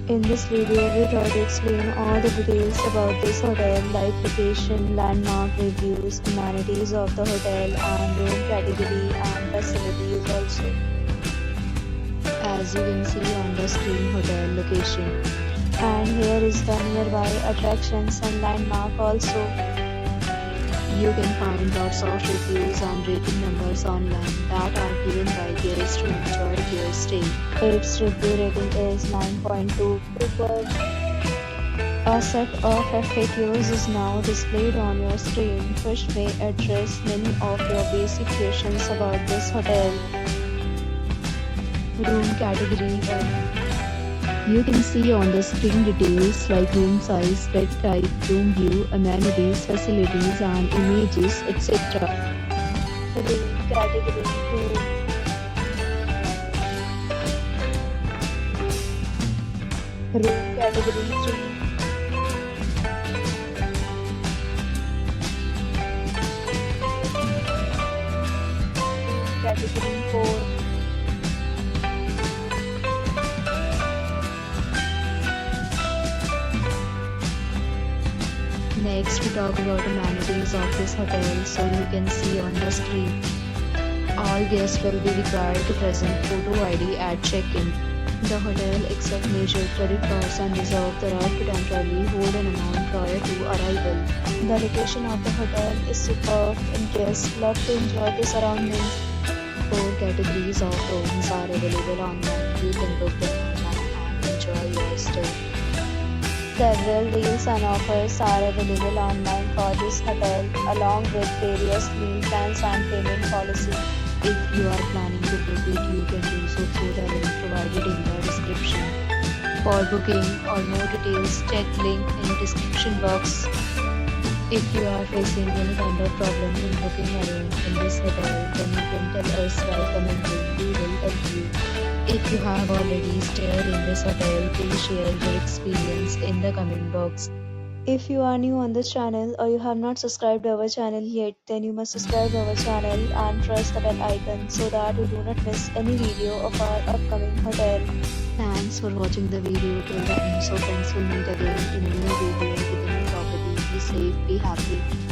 In this video, we try to explain all the details about this hotel like location, landmark, reviews, amenities of the hotel and room category and facilities also. As you can see on the screen, hotel location. And here is the nearby attractions and landmark also. You can find lots of reviews and rating numbers online that are given by guests to enjoy their stay. Its review rating is 9.2 superb. A set of FAQs is now displayed on your screen, which may address many of your basic questions about this hotel. Room category 1. You can see on the screen details like room size, bed type, room view, amenities, facilities and images, etc. Room category 2. Room category 3. Category 4. Next, we talk about amenities of this hotel, so you can see on the screen. All guests will be required to present photo ID at check-in. The hotel accepts major credit cards and reserves the right to temporarily hold an amount prior to arrival. The location of the hotel is superb and guests love to enjoy the surroundings. 4 categories of rooms are available online. You can book them online and enjoy your stay. Several deals and offers are available online for this hotel, along with various meal plans and payment policy. If you are planning to book it, you can do so through the link provided in the description. For booking or more details, check link in the description box. If you are facing any kind of problem in booking a room in this hotel, then you can tell us by commenting. We will help you. If you have already stayed in this hotel, please share your experience in the comment box. If you are new on this channel or you have not subscribed to our channel yet, then you must subscribe to our channel and press the bell icon so that you do not miss any video of our upcoming hotel. Thanks for watching the video till the end. So friends, will meet again in a new video with a new property. Be safe, be happy.